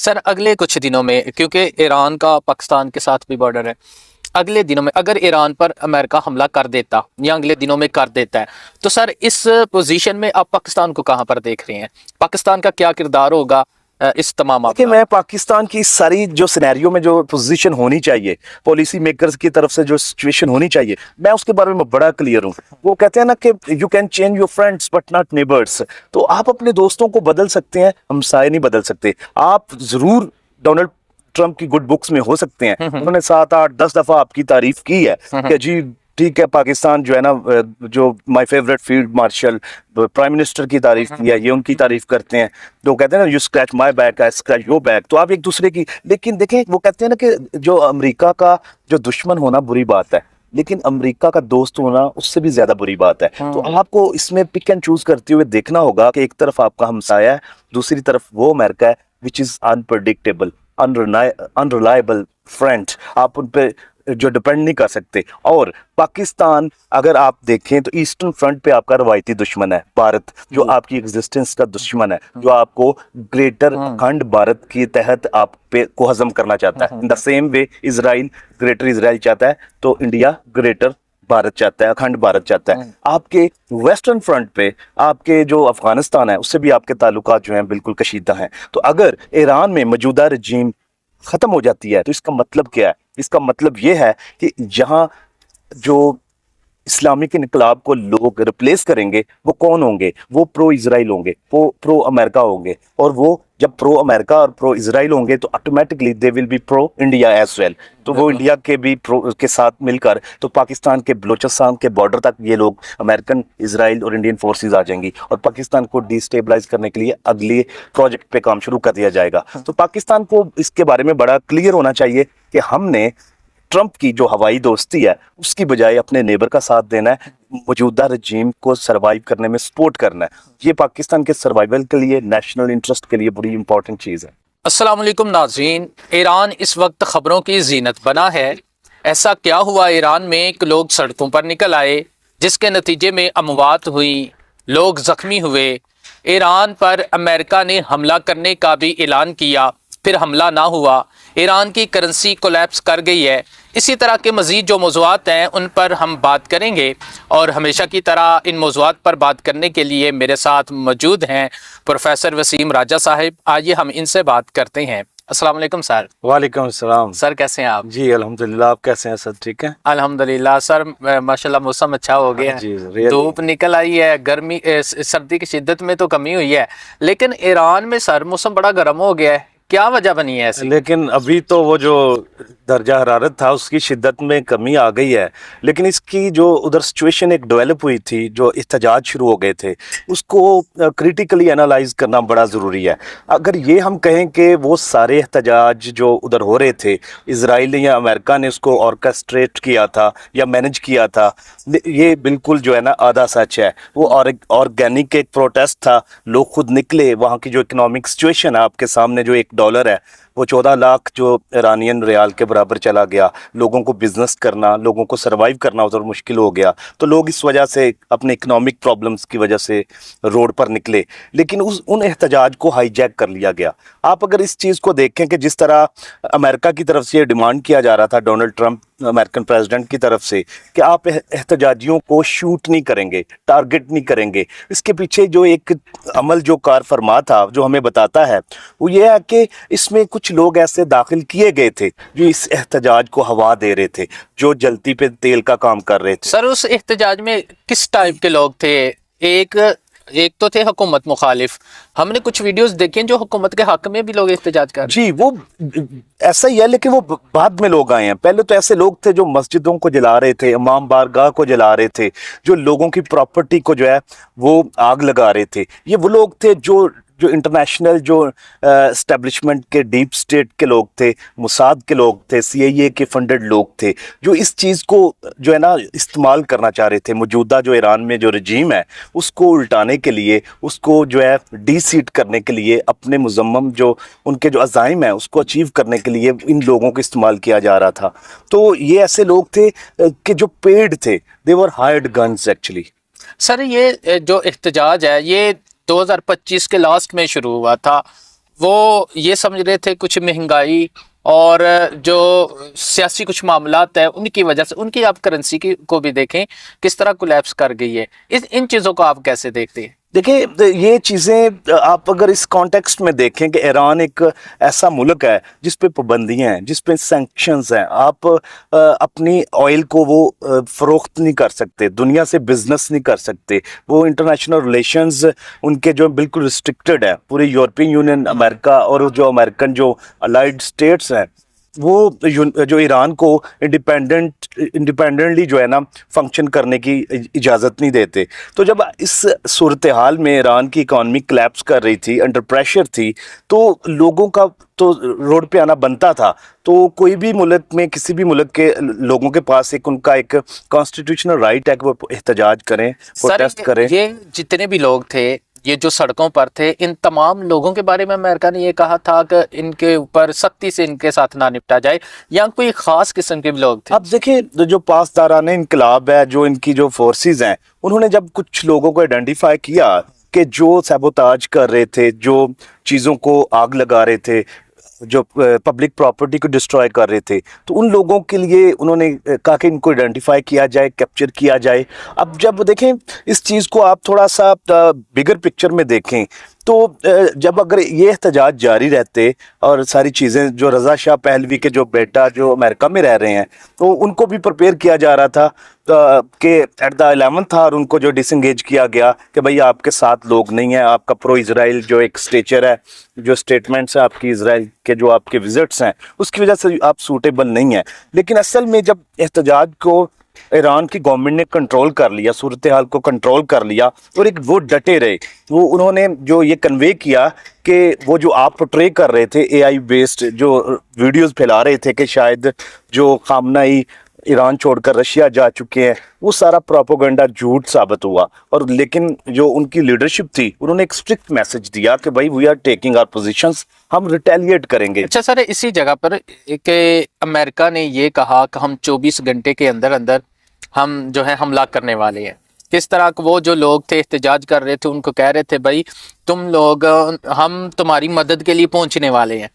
سر اگلے کچھ دنوں میں، کیونکہ ایران کا پاکستان کے ساتھ بھی بارڈر ہے، اگلے دنوں میں اگر ایران پر امریکہ حملہ کر دیتا یا اگلے دنوں میں کر دیتا ہے تو سر اس پوزیشن میں آپ پاکستان کو کہاں پر دیکھ رہے ہیں؟ پاکستان کا کیا کردار ہوگا اس تمام کہ میں پاکستان کی ساری جو سینیریو میں جو پوزیشن ہونی چاہیے، پالیسی میکرز کی طرف سے جو سچویشن ہونی چاہیے، میں اس کے بارے میں بڑا کلیئر ہوں۔ وہ کہتے ہیں نا کہ you can change your friends but not neighbours, تو آپ اپنے دوستوں کو بدل سکتے ہیں، ہمسائے نہیں بدل سکتے۔ آپ ضرور ڈونلڈ ٹرمپ کی گڈ بکس میں ہو سکتے ہیں، انہوں نے 7 8 10 دفعہ آپ کی تعریف کی ہے کہ جی ٹھیک ہے، پاکستان جو ہے نا، جو my favourite field marshal prime minister کی تعریف کی ہے، یہ ان کی تعریف کرتے ہیں، تو کہتے ہیں نا you scratch my back I scratch your back, تو آپ ایک دوسرے کی، لیکن دیکھیں وہ کہتے ہیں نا کہ جو امریکہ کا جو دشمن ہونا بری بات ہے، لیکن امریکہ کا دوست ہونا اس سے بھی زیادہ بری بات ہے۔ تو آپ کو اس میں پک اینڈ چوز کرتے ہوئے دیکھنا ہوگا کہ ایک طرف آپ کا ہمسایہ ہے، دوسری طرف وہ امریکہ ہے وچ از انپریڈکٹیبل، انریلائبل فرینڈ، آپ ان پہ جو ڈپینڈ نہیں کر سکتے۔ اور پاکستان اگر آپ دیکھیں تو ایسٹرن فرنٹ پہ آپ کا روایتی دشمن ہے بھارت، جو آپ کی ایگزسٹنس کا دشمن ہے، جو آپ کو گریٹر اکھنڈ بھارت کے تحت آپ پہ کو ہضم کرنا چاہتا ہے۔ ان the same way Israel greater اسرائیل چاہتا ہے، تو انڈیا گریٹر بھارت چاہتا ہے، اکھنڈ بھارت چاہتا ہے۔ آپ کے ویسٹرن فرنٹ پہ آپ کے جو افغانستان ہے، اس سے بھی آپ کے تعلقات جو ہیں بالکل کشیدہ ہیں۔ تو اگر ایران میں موجودہ رجیم ختم ہو جاتی ہے تو اس کا مطلب کیا ہے؟ اس کا مطلب یہ ہے کہ جہاں جو اسلامک انقلاب کو لوگ ریپلیس کریں گے وہ کون ہوں گے؟ وہ پرو اسرائیل ہوں گے، وہ پرو امریکہ ہوں گے، اور وہ جب پرو امریکہ اور پرو اسرائیل ہوں گے تو automatically they will be pro India as well, تو وہ انڈیا کے بھی پرو کے ساتھ مل کر تو پاکستان کے بلوچستان کے بارڈر تک یہ لوگ امریکن، اسرائیل اور انڈین فورسز آ جائیں گی، اور پاکستان کو ڈی اسٹیبلائز کرنے کے لیے اگلی پروجیکٹ پہ کام شروع کر دیا جائے گا۔ تو پاکستان کو اس کے بارے میں بڑا کلیئر ہونا چاہیے کہ ہم نے ٹرمپ کی جو ہوائی دوستی ہے اس کی بجائے اپنے نیبر کا ساتھ دینا ہے، موجودہ رجیم کو سروائیو کرنے میں سپورٹ کرنا ہے۔ یہ پاکستان کے سروائیول کے لیے، نیشنل انٹرسٹ کے لیے بڑی امپورٹنٹ چیز ہے۔ السلام علیکم ناظرین، ایران اس وقت خبروں کی زینت بنا ہے۔ ایسا کیا ہوا ایران میں کہ لوگ سڑکوں پر نکل آئے جس کے نتیجے میں اموات ہوئی، لوگ زخمی ہوئے؟ ایران پر امریکہ نے حملہ کرنے کا بھی اعلان کیا، پھر حملہ نہ ہوا، ایران کی کرنسی کولیپس کر گئی ہے۔ اسی طرح کے مزید جو موضوعات ہیں ان پر ہم بات کریں گے، اور ہمیشہ کی طرح ان موضوعات پر بات کرنے کے لیے میرے ساتھ موجود ہیں پروفیسر وسیم راجہ صاحب۔ آئیے ہم ان سے بات کرتے ہیں۔ السلام علیکم سر۔ وعلیکم السلام سر کیسے ہیں آپ؟ جی الحمدللہ، آپ کیسے ہیں؟ سب ٹھیک ہے الحمدللہ سر، ماشاءاللہ موسم اچھا ہو گیا جی، ہے، دھوپ نکل آئی ہے، گرمی سردی کی شدت میں تو کمی ہوئی ہے، لیکن ایران میں سر موسم بڑا گرم ہو گیا ہے، کیا وجہ بنی ہے ایسی؟ لیکن ابھی تو وہ جو درجہ حرارت تھا اس کی شدت میں کمی آ گئی ہے، لیکن اس کی جو ادھر سچویشن ایک ڈیولپ ہوئی تھی، جو احتجاج شروع ہو گئے تھے، اس کو کریٹیکلی انالائز کرنا بڑا ضروری ہے۔ اگر یہ ہم کہیں کہ وہ سارے احتجاج جو ادھر ہو رہے تھے اسرائیل یا امریکہ نے اس کو آرکسٹریٹ کیا تھا یا مینج کیا تھا، یہ بالکل جو ہے نا آدھا سچ ہے۔ وہ آرگینک ایک پروٹیسٹ تھا، لوگ خود نکلے، وہاں کی جو اکنامک سچویشن ہے آپ کے سامنے، جو $1 ہے وہ 14 لاکھ جو ایرانین ریال کے برابر چلا گیا، لوگوں کو بزنس کرنا، لوگوں کو سروائیو کرنا ادھر مشکل ہو گیا، تو لوگ اس وجہ سے اپنے اکنامک پرابلمز کی وجہ سے روڈ پر نکلے، لیکن ان احتجاج کو ہائی جیک کر لیا گیا۔ آپ اگر اس چیز کو دیکھیں کہ جس طرح امریکہ کی طرف سے یہ ڈیمانڈ کیا جا رہا تھا، ڈونلڈ ٹرمپ امریکن پریزیڈنٹ کی طرف سے، کہ آپ احتجاجیوں کو شوٹ نہیں کریں گے، ٹارگٹ نہیں کریں گے، اس کے پیچھے جو ایک عمل جو کار فرما تھا جو ہمیں بتاتا ہے وہ یہ ہے کہ اس میں کچھ لوگ ایسے داخل کیے گئے تھے جو اس احتجاج کو ہوا دے رہے تھے، جو جلتی پہ تیل کا کام کر رہے تھے۔ سر اس احتجاج میں کس ٹائپ کے لوگ تھے؟ ایک تو تھے حکومت مخالف، ہم نے کچھ ویڈیوز دیکھیں جو حکومت کے حق میں بھی لوگ احتجاج کر رہے ہیں۔ جی وہ ایسا ہی ہے، لیکن وہ بعد میں لوگ آئے ہیں۔ پہلے تو ایسے لوگ تھے جو مسجدوں کو جلا رہے تھے، امام بارگاہ کو جلا رہے تھے، جو لوگوں کی پراپرٹی کو جو ہے وہ آگ لگا رہے تھے۔ یہ وہ لوگ تھے جو انٹرنیشنل جو اسٹیبلشمنٹ کے ڈیپ سٹیٹ کے لوگ تھے، موساد کے لوگ تھے، CIA کے فنڈڈ لوگ تھے، جو اس چیز کو جو ہے نا استعمال کرنا چاہ رہے تھے، موجودہ جو ایران میں جو رجیم ہے اس کو الٹانے کے لیے، اس کو جو ہے ڈی سیٹ کرنے کے لیے، اپنے مذمم جو ان کے جو عزائم ہیں اس کو اچیو کرنے کے لیے ان لوگوں کو استعمال کیا جا رہا تھا۔ تو یہ ایسے لوگ تھے کہ جو پیڈ تھے، they were hired guns actually۔ سر یہ جو احتجاج ہے یہ 2025 کے لاسٹ میں شروع ہوا تھا، وہ یہ سمجھ رہے تھے کچھ مہنگائی اور جو سیاسی کچھ معاملات ہیں ان کی وجہ سے ان کی آپ کرنسی کی کو بھی دیکھیں کس طرح کولیپس کر گئی ہے. ان چیزوں کو آپ کیسے دیکھتے ہیں؟ دیکھیں یہ چیزیں آپ اگر اس کانٹیکسٹ میں دیکھیں کہ ایران ایک ایسا ملک ہے جس پہ پابندیاں ہیں، جس پہ سینکشنز ہیں، آپ اپنی آئل کو وہ فروخت نہیں کر سکتے، دنیا سے بزنس نہیں کر سکتے، وہ انٹرنیشنل ریلیشنز ان کے جو بالکل ریسٹرکٹڈ ہے. پوری یورپین یونین، امریکہ اور جو امریکن جو الائڈ اسٹیٹس ہیں وہ جو ایران کو انڈیپینڈنٹلی جو ہے نا فنکشن کرنے کی اجازت نہیں دیتے. تو جب اس صورتحال میں ایران کی اکانومی کلیپس کر رہی تھی، انڈر پریشر تھی، تو لوگوں کا تو روڈ پہ آنا بنتا تھا. تو کوئی بھی ملک میں کسی بھی ملک کے لوگوں کے پاس ان کا ایک کانسٹیٹیوشنل رائٹ ہے کہ وہ احتجاج کریں، پروٹیسٹ کریں. یہ جتنے بھی لوگ تھے یہ جو سڑکوں پر تھے، ان تمام لوگوں کے بارے میں امریکہ نے یہ کہا تھا کہ ان کے اوپر سختی سے ان کے ساتھ نہ نپٹا جائے، یا کوئی خاص قسم کے بھی لوگ تھے؟ اب دیکھیں جو پاسداران انقلاب ہے، جو ان کی جو فورسز ہیں، انہوں نے جب کچھ لوگوں کو آئیڈینٹیفائی کیا کہ جو سیبوتاج کر رہے تھے، جو چیزوں کو آگ لگا رہے تھے، جو پبلک پراپرٹی کو ڈسٹروائے کر رہے تھے، تو ان لوگوں کے لیے انہوں نے کہا کہ ان کو آئیڈینٹیفائی کیا جائے، کیپچر کیا جائے. اب جب دیکھیں اس چیز کو آپ تھوڑا سا بگر پکچر میں دیکھیں تو جب اگر یہ احتجاج جاری رہتے اور ساری چیزیں، جو رضا شاہ پہلوی کے جو بیٹا جو امریکہ میں رہ رہے ہیں، تو ان کو بھی پریپیئر کیا جا رہا تھا کہ ایٹ دا 11th آور ان کو جو ڈس انگیج کیا گیا کہ بھئی آپ کے ساتھ لوگ نہیں ہیں، آپ کا پرو اسرائیل جو ایک سٹیچر ہے، جو سٹیٹمنٹس ہیں آپ کی اسرائیل کے، جو آپ کے وزٹس ہیں، اس کی وجہ سے آپ سوٹیبل نہیں ہیں. لیکن اصل میں جب احتجاج کو ایران کی گورنمنٹ نے کنٹرول کر لیا، صورتحال کو کنٹرول کر لیا، اور ایک وہ ڈٹے رہے، انہوں نے جو یہ کنوے کیا کہ وہ جو آپ پورٹرے کر رہے تھے، اے آئی بیسڈ جو ویڈیوز پھیلا رہے تھے کہ شاید جو خامنہئی ایران چھوڑ کر رشیا جا چکے ہیں، وہ سارا پروپیگنڈا جھوٹ ثابت ہوا. اور لیکن جو ان کی لیڈرشپ تھی، انہوں نے ایک اسٹرکٹ میسج دیا کہ بھائی we are taking our positions, ہم ریٹیلیٹ کریں گے. اچھا سر، اسی جگہ پر کہ امریکہ نے یہ کہا کہ ہم 24 گھنٹے کے اندر اندر ہم جو ہے حملہ کرنے والے ہیں. کس طرح وہ جو لوگ تھے احتجاج کر رہے تھے ان کو کہہ رہے تھے بھائی تم لوگ، ہم تمہاری مدد کے لیے پہنچنے والے ہیں.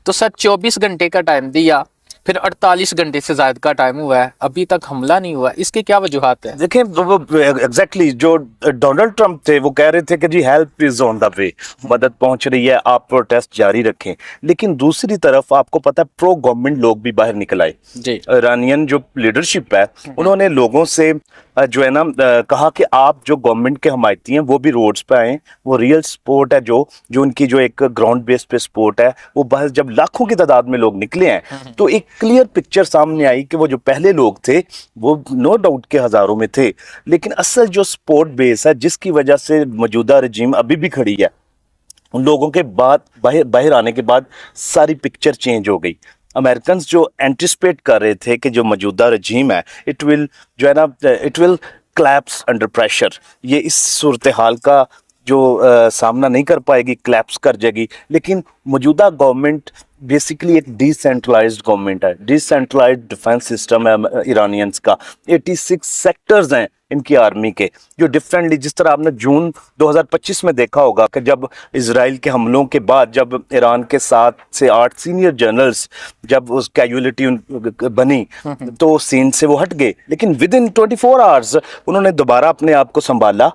تو سر 24 گھنٹے کا ٹائم دیا، پھر 48 گھنٹے سے زائد کا ٹائم ہوا ہے، ابھی تک حملہ نہیں ہوا. اس کی کیا وجوہات ہیں؟ دیکھیں وہ ایگزیکٹلی جو ڈونلڈ ٹرمپ تھے وہ کہہ رہے تھے کہ جی ہیلپ از آن دا وے، مدد پہنچ رہی ہے، آپ پروٹیسٹ جاری رکھیں. لیکن دوسری طرف آپ کو پتہ ہے پرو گورنمنٹ لوگ بھی باہر نکل آئے. جی، ایرانین جو لیڈرشپ ہے انہوں نے لوگوں سے جو ہے نا کہا کہ آپ جو گورنمنٹ کے حمایتی ہیں وہ بھی روڈز پہ آئیں. وہ ریئل سپورٹ ہے جو ان کی جو ایک گراؤنڈ بیس پہ سپورٹ ہے، وہ باہر جب لاکھوں کی تعداد میں لوگ نکلے ہیں تو ایک کلیئر پکچر سامنے آئی کہ وہ جو پہلے لوگ تھے وہ نو ڈاؤٹ کے ہزاروں میں تھے، لیکن اصل جو سپورٹ بیس ہے جس کی وجہ سے موجودہ رجیم ابھی بھی کھڑی ہے، ان لوگوں کے بعد باہر آنے کے بعد ساری پکچر چینج ہو گئی. امریکنز جو اینٹیسپیٹ کر رہے تھے کہ جو موجودہ رجیم ہے اٹ ول جو ہے نا it will collapse under pressure, یہ اس صورتحال کا جو سامنا نہیں کر پائے گی، کلیپس کر جائے گی. لیکن موجودہ گورنمنٹ بیسیکلی ایک ڈی سینٹرلائزڈ گورنمنٹ ہے، ڈی سینٹرلائزڈ ڈیفنس سسٹم ہے ایرانینز کا. 86 سیکٹرز ہیں ان کی آرمی کے جو ڈفرینٹلی، جس طرح آپ نے جون 2025 میں دیکھا ہوگا کہ جب اسرائیل کے حملوں کے بعد جب ایران کے 7 سے 8 سینئر جنرلز جب اس کیجولیٹی بنی تو سین سے وہ ہٹ گئے، لیکن ود ان 24 آورز انہوں نے دوبارہ اپنے آپ کو سنبھالا،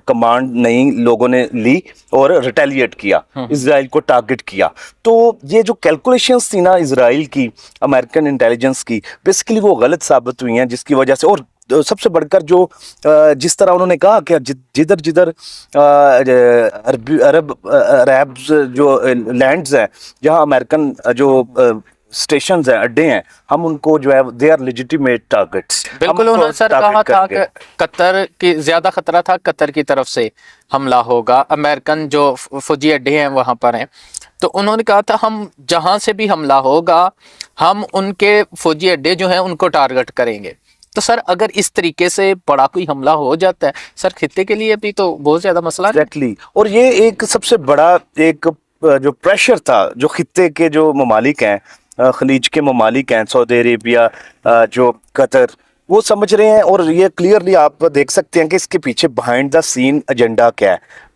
کمانڈ نئی لوگوں نے لی اور ریٹیلیٹ کیا، اسرائیل کو ٹارگٹ کیا. تو یہ جو کیلکولیشنز تھی نا اسرائیل کی، امریکن انٹیلیجنس کی، بیسیکلی وہ غلط ثابت ہوئی ہیں، جس کی وجہ سے، اور سب سے بڑھ کر جو جس طرح انہوں نے کہا کہ جدھر عرب جو لینڈز ہیں جہاں امریکن جو اسٹیشنز ہیں، اڈے ہیں، ہم ان کو جو ہے دے آر لیجیٹیمیٹ ٹارگٹس. بالکل انہوں نے سر کہا تھا کہ قطر کی زیادہ خطرہ تھا، قطر کی طرف سے حملہ ہوگا، امریکن جو فوجی اڈے ہیں وہاں پر ہیں. تو انہوں نے کہا تھا ہم جہاں سے بھی حملہ ہوگا ہم ان کے فوجی اڈے جو ہیں ان کو ٹارگٹ کریں گے. تو سر اگر اس طریقے سے بڑا کوئی حملہ ہو جاتا ہے سر، خطے کے لیے بھی تو بہت زیادہ مسئلہ ہے. ایگزیکٹلی، اور یہ ایک سب سے بڑا ایک جو پریشر تھا جو خطے کے جو ممالک ہیں، خلیج کے ممالک ہیں، سعودی عربیہ، جو قطر، وہ سمجھ رہے ہیں، اور یہ کلیئرلی آپ دیکھ سکتے ہیں کہ اس کے پیچھے بہائنڈ دا سین ایجنڈا کیا ہے.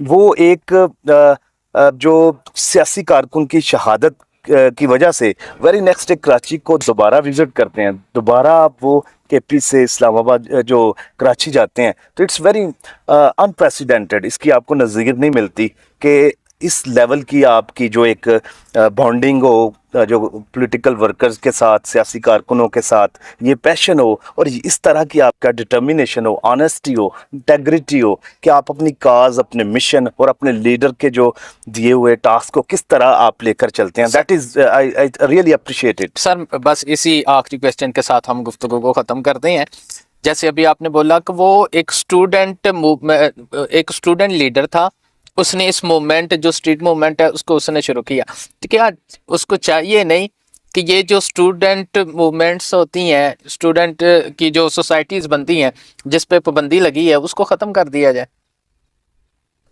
وہ ایک جو سیاسی کارکن کی شہادت کی وجہ سے ویری نیکسٹ ڈے کراچی کو دوبارہ وزٹ کرتے ہیں، دوبارہ آپ وہ کے پی سے اسلام آباد جو کراچی جاتے ہیں، تو اٹس ویری انپریسیڈنٹڈ، اس کی آپ کو نظیر نہیں ملتی کہ اس لیول کی آپ کی جو ایک بانڈنگ ہو جو پولیٹیکل ورکرز کے ساتھ، سیاسی کارکنوں کے ساتھ، یہ پیشن ہو اور اس طرح کی آپ کا ڈٹرمینیشن ہو، آنیسٹی ہو، انٹیگریٹی ہو کہ آپ اپنی کاز، اپنے مشن اور اپنے لیڈر کے جو دیے ہوئے ٹاسک کو کس طرح آپ لے کر چلتے ہیں. That is I really appreciate it. Sir بس اسی آخری کویسچن کے ساتھ ہم گفتگو کو ختم کرتے ہیں. جیسے ابھی آپ نے بولا کہ وہ ایک اسٹوڈنٹ لیڈر تھا، اس نے اس موومنٹ جو اسٹریٹ موومنٹ ہے اس کو اس نے شروع کیا، تو کیا اس کو چاہیے نہیں کہ یہ جو اسٹوڈنٹ موومنٹس ہوتی ہیں، اسٹوڈنٹ کی جو سوسائٹیز بنتی ہیں جس پہ پابندی لگی ہے اس کو ختم کر دیا جائے؟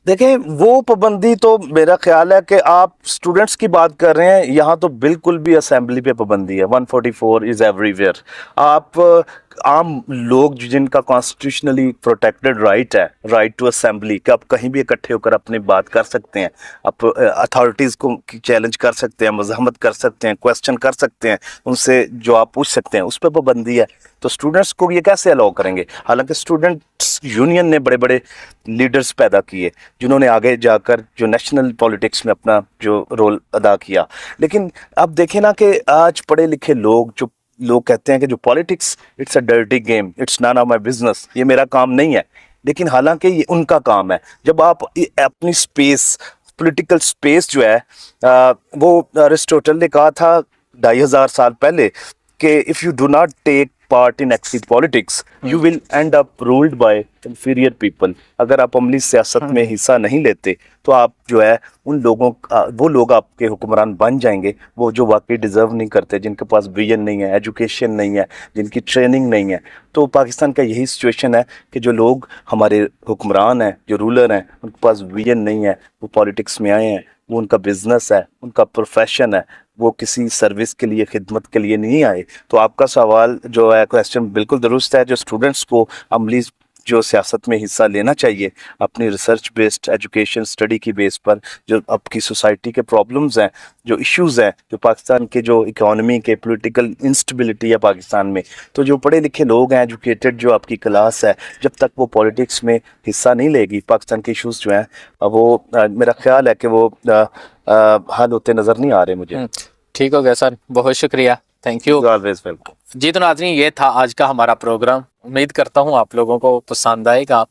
دیکھیں وہ پابندی تو میرا خیال ہے کہ آپ اسٹوڈنٹس کی بات کر رہے ہیں، یہاں تو بالکل بھی اسمبلی پہ پابندی ہے. 144 از ایوری ویئر. آپ عام لوگ جن کا کانسٹیٹیوشنلی پروٹیکٹڈ رائٹ ہے، رائٹ ٹو اسمبلی، کہ آپ کہیں بھی اکٹھے ہو کر اپنی بات کر سکتے ہیں، آپ اتھارٹیز کو چیلنج کر سکتے ہیں، مزاحمت کر سکتے ہیں، کویسچن کر سکتے ہیں، ان سے جو آپ پوچھ سکتے ہیں، اس پہ پابندی ہے. تو اسٹوڈنٹس کو یہ کیسے الاؤ کریں گے؟ حالانکہ اسٹوڈنٹس یونین نے بڑے بڑے لیڈرز پیدا کیے جنہوں نے آگے جا کر جو نیشنل پولیٹکس میں اپنا جو رول ادا کیا. لیکن اب دیکھیں نا کہ آج پڑھے لکھے لوگ کہتے ہیں کہ جو politics it's a dirty game, it's none of my business, یہ میرا کام نہیں ہے. لیکن حالانکہ یہ ان کا کام ہے. جب آپ اپنی سپیس، پولیٹیکل سپیس جو ہے، وہ ارسطوٹل نے کہا تھا 2500 سال پہلے کہ if you do not take part in active politics you will end up ruled by inferior people. اگر آپ عملی سیاست میں حصہ نہیں لیتے تو آپ جو ہے وہ لوگ آپ کے حکمران بن جائیں گے وہ جو واقعی ڈیزرو نہیں کرتے، جن کے پاس ویژن نہیں ہے، ایجوکیشن نہیں ہے، جن کی ٹریننگ نہیں ہے. تو پاکستان کا یہی سچویشن ہے کہ جو لوگ ہمارے حکمران ہیں، جو رولر ہیں، ان کے پاس ویژن نہیں ہے، وہ پالیٹکس میں آئے ہیں، وہ ان کا بزنس ہے، ان کا پروفیشن ہے، وہ کسی سروس کے لیے، خدمت کے لیے نہیں آئے. تو آپ کا سوال جو ہے، کویسچن بالکل درست ہے. جو اسٹوڈنٹس کو عملی جو سیاست میں حصہ لینا چاہیے اپنی ریسرچ بیسڈ ایجوکیشن اسٹڈی کی بیس پر، جو اب کی سوسائٹی کے پرابلمز ہیں، جو ایشوز ہیں، جو پاکستان کے جو اکانومی کے پولیٹیکل انسٹیبلٹی ہے پاکستان میں، تو جو پڑھے لکھے لوگ ہیں، ایجوکیٹڈ جو آپ کی کلاس ہے، جب تک وہ پولیٹکس میں حصہ نہیں لے گی، پاکستان کے ایشوز جو ہیں وہ میرا خیال ہے کہ وہ حل ہوتے نظر نہیں آ رہے مجھے. ٹھیک ہو گیا سر، بہت شکریہ، تھینک یو. Always welcome. جی تو ناظرین، یہ تھا آج کا ہمارا پروگرام. امید کرتا ہوں آپ لوگوں کو پسند آئے گا.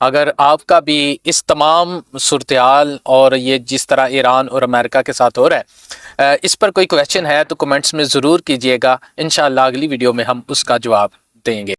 اگر آپ کا بھی اس تمام صورتحال اور یہ جس طرح ایران اور امریکہ کے ساتھ ہو رہا ہے، اس پر کوئی کویسچن ہے تو کمنٹس میں ضرور کیجئے گا. انشاءاللہ اگلی ویڈیو میں ہم اس کا جواب دیں گے.